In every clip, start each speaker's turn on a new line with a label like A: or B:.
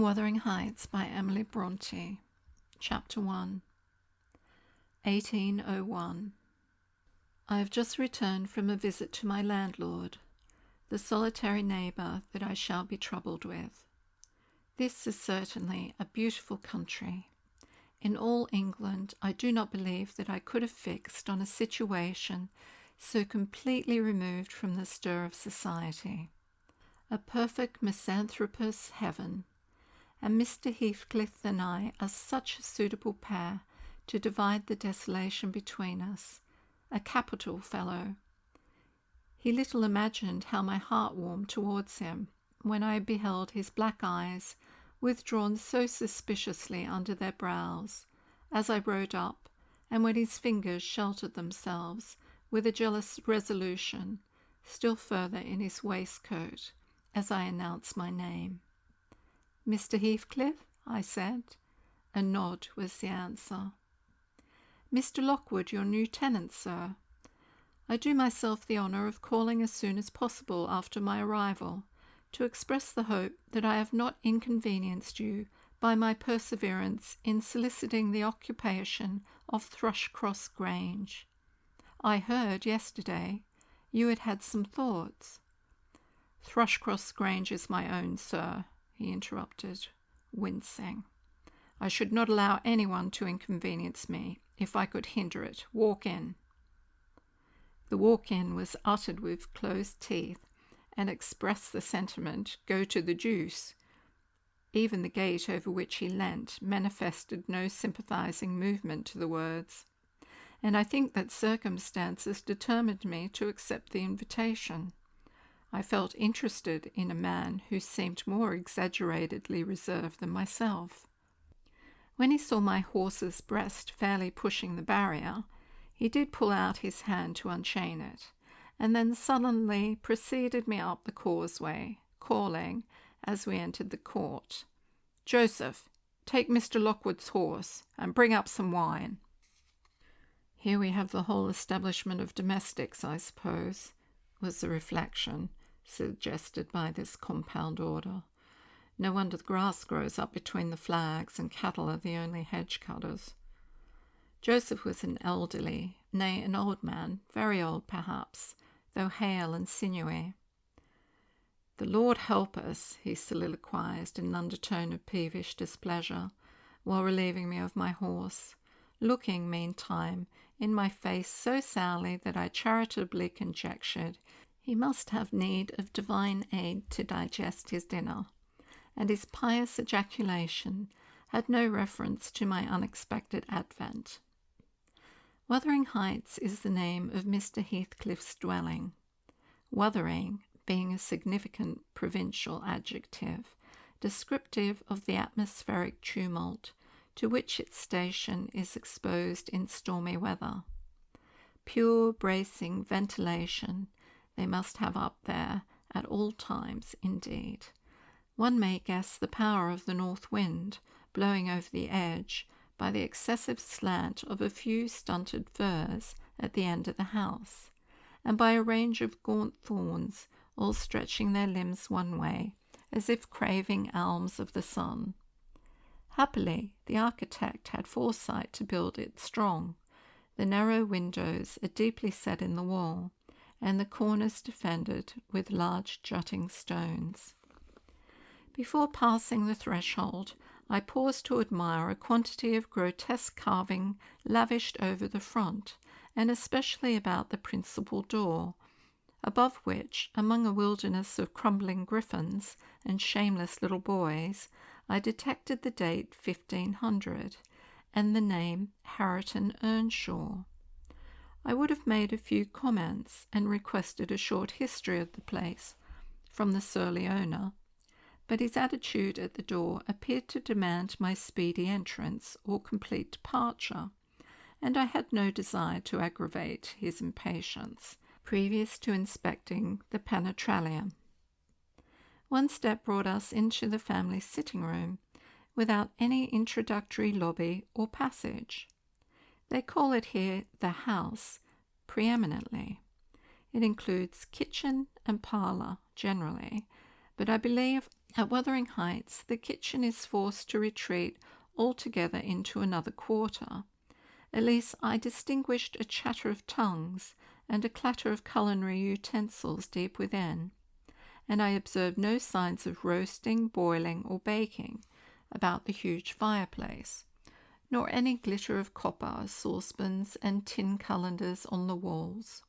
A: Wuthering Heights by Emily Brönte. Chapter 1. 1801. I have just returned from a visit to my landlord, the solitary neighbour that I shall be troubled with. This is certainly a beautiful country. In all England, I do not believe that I could have fixed on a situation so completely removed from the stir of society. A perfect misanthropous heaven, and Mr. Heathcliff and I are such a suitable pair to divide the desolation between us. A capital fellow. He little imagined how my heart warmed towards him when I beheld his black eyes withdrawn so suspiciously under their brows as I rode up, and when his fingers sheltered themselves with a jealous resolution still further in his waistcoat as I announced my name. "Mr. Heathcliff?" I said. A nod was the answer. "Mr. Lockwood, your new tenant, sir. I do myself the honour of calling as soon as possible after my arrival, to express the hope that I have not inconvenienced you by my perseverance in soliciting the occupation of Thrushcross Grange. I heard yesterday you had had some thoughts." "Thrushcross Grange is my own, sir," he interrupted, wincing. "I should not allow anyone to inconvenience me if I could hinder it. Walk in." The walk-in was uttered with closed teeth, and expressed the sentiment, "Go to the deuce." Even the gate over which he leant manifested no sympathizing movement to the words, and I think that circumstances determined me to accept the invitation. I felt interested in a man who seemed more exaggeratedly reserved than myself. When he saw my horse's breast fairly pushing the barrier, he did pull out his hand to unchain it, and then sullenly preceded me up the causeway, calling, as we entered the court, "Joseph, take Mr. Lockwood's horse, and bring up some wine." "Here we have the whole establishment of domestics, I suppose," was the reflection suggested by this compound order. "No wonder the grass grows up between the flags, and cattle are the only hedge-cutters." Joseph was an elderly, nay, an old man, very old perhaps, though hale and sinewy. "The Lord help us," he soliloquized in an undertone of peevish displeasure, while relieving me of my horse, looking, meantime, in my face so sourly that I charitably conjectured he must have need of divine aid to digest his dinner, and his pious ejaculation had no reference to my unexpected advent. Wuthering Heights is the name of Mr. Heathcliff's dwelling, Wuthering being a significant provincial adjective, descriptive of the atmospheric tumult to which its station is exposed in stormy weather. Pure, bracing ventilation they must have up there at all times, indeed. One may guess the power of the north wind blowing over the edge by the excessive slant of a few stunted firs at the end of the house, and by a range of gaunt thorns all stretching their limbs one way, as if craving alms of the sun. Happily, the architect had foresight to build it strong. The narrow windows are deeply set in the wall, and the corners defended with large jutting stones. Before passing the threshold, I paused to admire a quantity of grotesque carving lavished over the front, and especially about the principal door, above which, among a wilderness of crumbling griffins and shameless little boys, I detected the date 1500, and the name Harriton Earnshaw. I would have made a few comments and requested a short history of the place from the surly owner, but his attitude at the door appeared to demand my speedy entrance or complete departure, and I had no desire to aggravate his impatience previous to inspecting the penetralium. One step brought us into the family sitting-room, without any introductory lobby or passage. They call it here the house, preeminently. It includes kitchen and parlour generally, but I believe At Wuthering Heights, the kitchen is forced to retreat altogether into another quarter. At least I distinguished a chatter of tongues and a clatter of culinary utensils deep within, and I observed no signs of roasting, boiling, or baking about the huge fireplace, nor any glitter of copper saucepans and tin cullenders on the walls.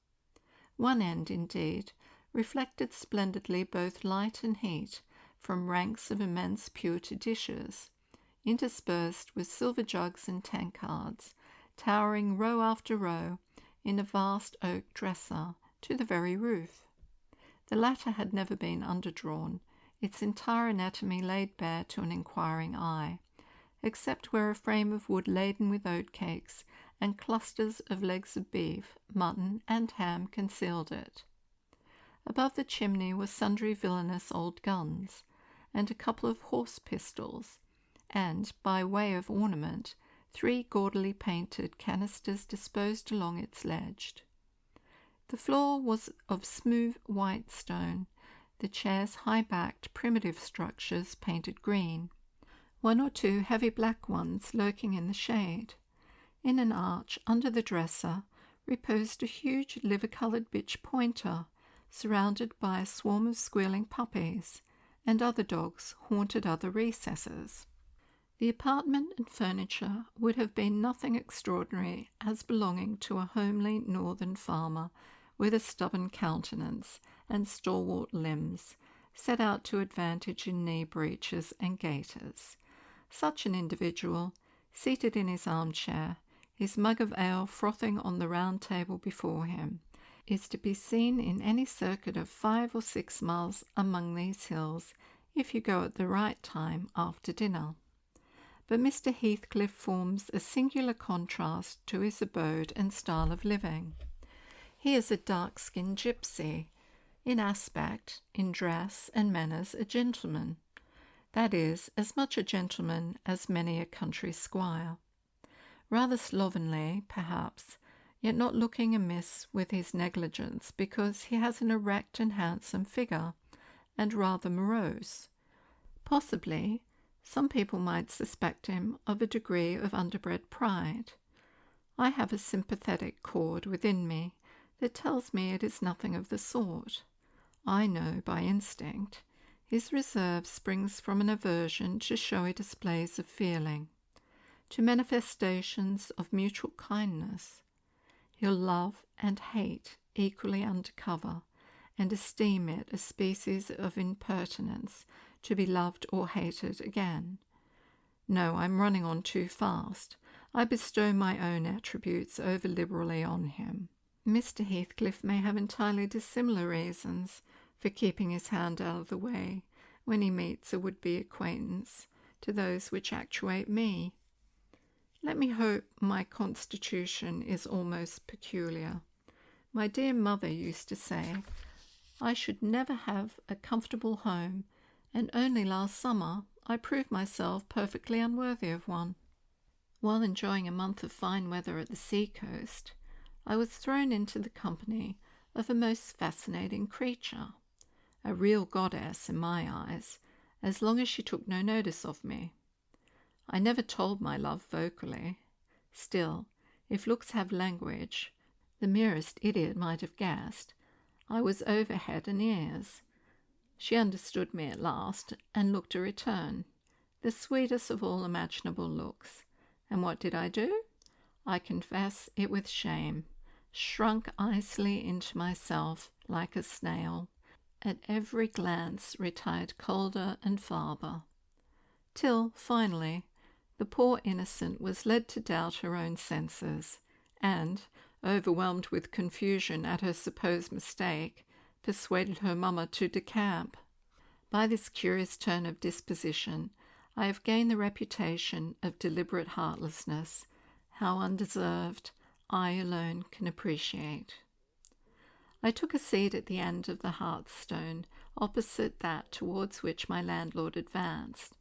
A: One end, indeed, reflected splendidly both light and heat from ranks of immense pewter dishes, interspersed with silver jugs and tankards, towering row after row in a vast oak dresser to the very roof. The latter had never been underdrawn, its entire anatomy laid bare to an inquiring eye, except where a frame of wood laden with oatcakes and clusters of legs of beef, mutton, and ham concealed it. Above the chimney were sundry villainous old guns, and a couple of horse pistols, and, by way of ornament, 3 gaudily painted canisters disposed along its ledge. The floor was of smooth white stone, the chairs high-backed primitive structures painted green, 1 or 2 heavy black ones lurking in the shade. In an arch under the dresser reposed a huge liver-coloured bitch pointer, surrounded by a swarm of squealing puppies, and other dogs haunted other recesses. The apartment and furniture would have been nothing extraordinary as belonging to a homely northern farmer with a stubborn countenance and stalwart limbs, set out to advantage in knee breeches and gaiters. Such an individual, seated in his armchair, his mug of ale frothing on the round table before him, is to be seen in any circuit of 5 or 6 miles among these hills if you go at the right time after dinner. But Mr. Heathcliff forms a singular contrast to his abode and style of living. He is a dark-skinned gypsy, in aspect, in dress and manners a gentleman, that is, as much a gentleman as many a country squire. Rather slovenly, perhaps, yet not looking amiss with his negligence, because he has an erect and handsome figure, and rather morose. Possibly, some people might suspect him of a degree of underbred pride. I have a sympathetic chord within me that tells me it is nothing of the sort. I know by instinct his reserve springs from an aversion to showy displays of feeling, to manifestations of mutual kindness. He'll love and hate equally under cover, and esteem it a species of impertinence to be loved or hated again. No, I'm running on too fast. I bestow my own attributes over liberally on him. Mr. Heathcliff may have entirely dissimilar reasons for keeping his hand out of the way when he meets a would-be acquaintance to those which actuate me. Let me hope my constitution is almost peculiar. My dear mother used to say I should never have a comfortable home, and only last summer I proved myself perfectly unworthy of one. While enjoying a month of fine weather at the sea-coast, I was thrown into the company of a most fascinating creature, a real goddess in my eyes, as long as she took no notice of me. I never told my love vocally. Still, if looks have language, the merest idiot might have guessed I was over head and ears. She understood me at last, and looked a return, the sweetest of all imaginable looks. And what did I do? I confess it with shame, shrunk icily into myself like a snail, at every glance retired colder and farther, till, finally, the poor innocent was led to doubt her own senses, and, overwhelmed with confusion at her supposed mistake, persuaded her mamma to decamp. By this curious turn of disposition, I have gained the reputation of deliberate heartlessness, how undeserved, I alone can appreciate. I took a seat at the end of the hearthstone, opposite that towards which my landlord advanced,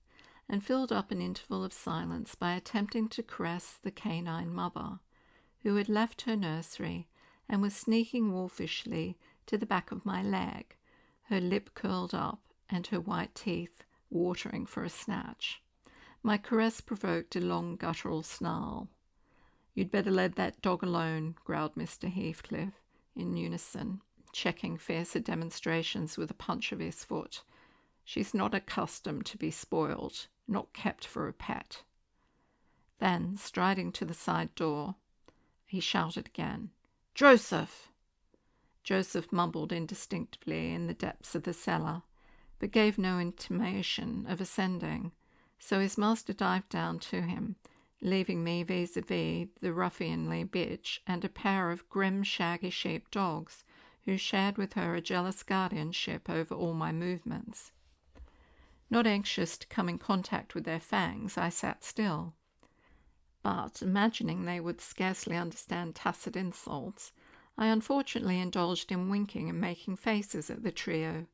A: and filled up an interval of silence by attempting to caress the canine mother, who had left her nursery and was sneaking wolfishly to the back of my leg, her lip curled up and her white teeth watering for a snatch. My caress provoked a long guttural snarl. "You'd better let that dog alone," growled Mr. Heathcliff, in unison, checking fiercer demonstrations with a punch of his foot. "She's not accustomed to be spoiled, not kept for a pet." Then, striding to the side door, he shouted again, "Joseph!" Joseph mumbled indistinctly in the depths of the cellar, but gave no intimation of ascending, so his master dived down to him, leaving me vis-a-vis the ruffianly bitch and a pair of grim, shaggy sheep dogs, who shared with her a jealous guardianship over all my movements. Not anxious to come in contact with their fangs, I sat still. But, imagining they would scarcely understand tacit insults, I unfortunately indulged in winking and making faces at the trio,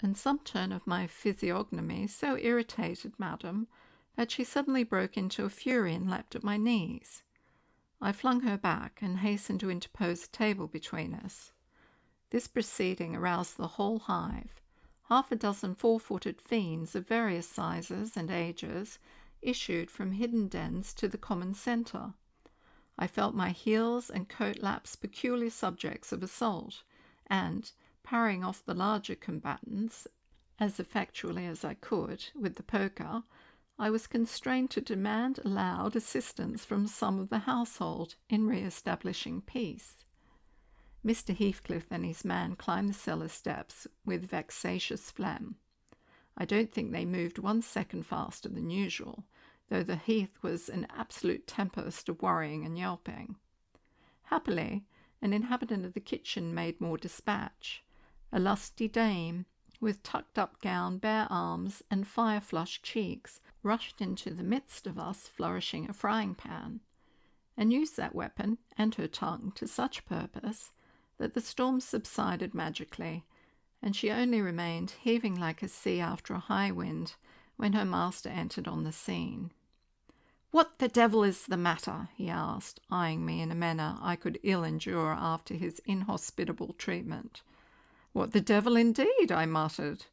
A: and some turn of my physiognomy so irritated Madame that she suddenly broke into a fury and leapt at my knees. I flung her back and hastened to interpose a table between us. This proceeding aroused the whole hive. Half a dozen four-footed fiends of various sizes and ages issued from hidden dens to the common centre. I felt my heels and coat laps peculiar subjects of assault, and, parrying off the larger combatants as effectually as I could with the poker, I was constrained to demand aloud assistance from some of the household in re-establishing peace. Mr. Heathcliff and his man climbed the cellar steps with vexatious phlegm. I don't think they moved 1 second faster than usual, though the heath was an absolute tempest of worrying and yelping. Happily, an inhabitant of the kitchen made more dispatch. A lusty dame, with tucked-up gown, bare arms, and fire-flushed cheeks, rushed into the midst of us flourishing a frying-pan, and used that weapon and her tongue to such purpose that the storm subsided magically, and she only remained heaving like a sea after a high wind when her master entered on the scene. "What the devil is the matter?" he asked, eyeing me in a manner I could ill endure after his inhospitable treatment. "What the devil indeed?" I muttered.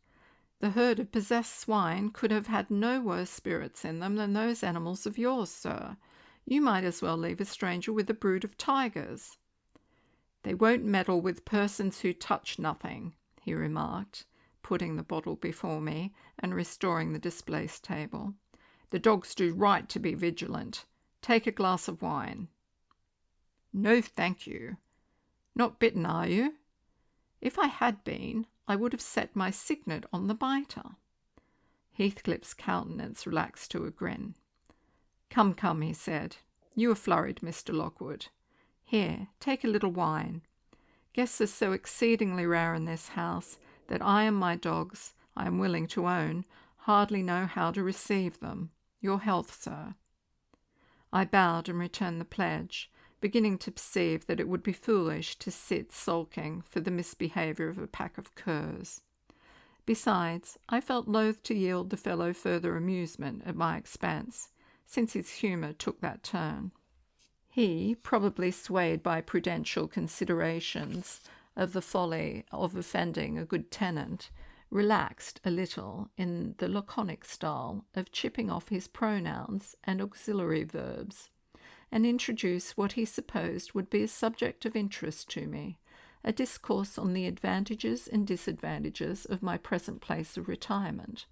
A: "The herd of possessed swine could have had no worse spirits in them than those animals of yours, sir. You might as well leave a stranger with a brood of tigers." "They won't meddle with persons who touch nothing," he remarked, putting the bottle before me and restoring the displaced table. "The dogs do right to be vigilant. Take a glass of wine." "No, thank you." "Not bitten, are you?" "If I had been, I would have set my signet on the biter." Heathcliff's countenance relaxed to a grin. "Come, come," he said. "You are flurried, Mr. Lockwood. Here, take a little wine. Guests are so exceedingly rare in this house that I and my dogs, I am willing to own, hardly know how to receive them. Your health, sir." I bowed and returned the pledge, beginning to perceive that it would be foolish to sit sulking for the misbehaviour of a pack of curs. Besides, I felt loath to yield the fellow further amusement at my expense, since his humour took that turn. He, probably swayed by prudential considerations of the folly of offending a good tenant, relaxed a little in the laconic style of chipping off his pronouns and auxiliary verbs, and introduced what he supposed would be a subject of interest to me, a discourse on the advantages and disadvantages of my present place of retirement.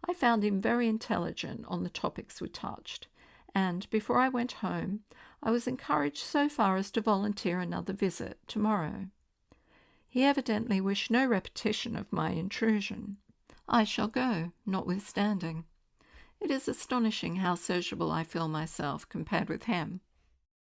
A: I found him very intelligent on the topics we touched, and before I went home I was encouraged so far as to volunteer another visit tomorrow. He evidently wished no repetition of my intrusion. I shall go, notwithstanding. It is astonishing how sociable I feel myself compared with him.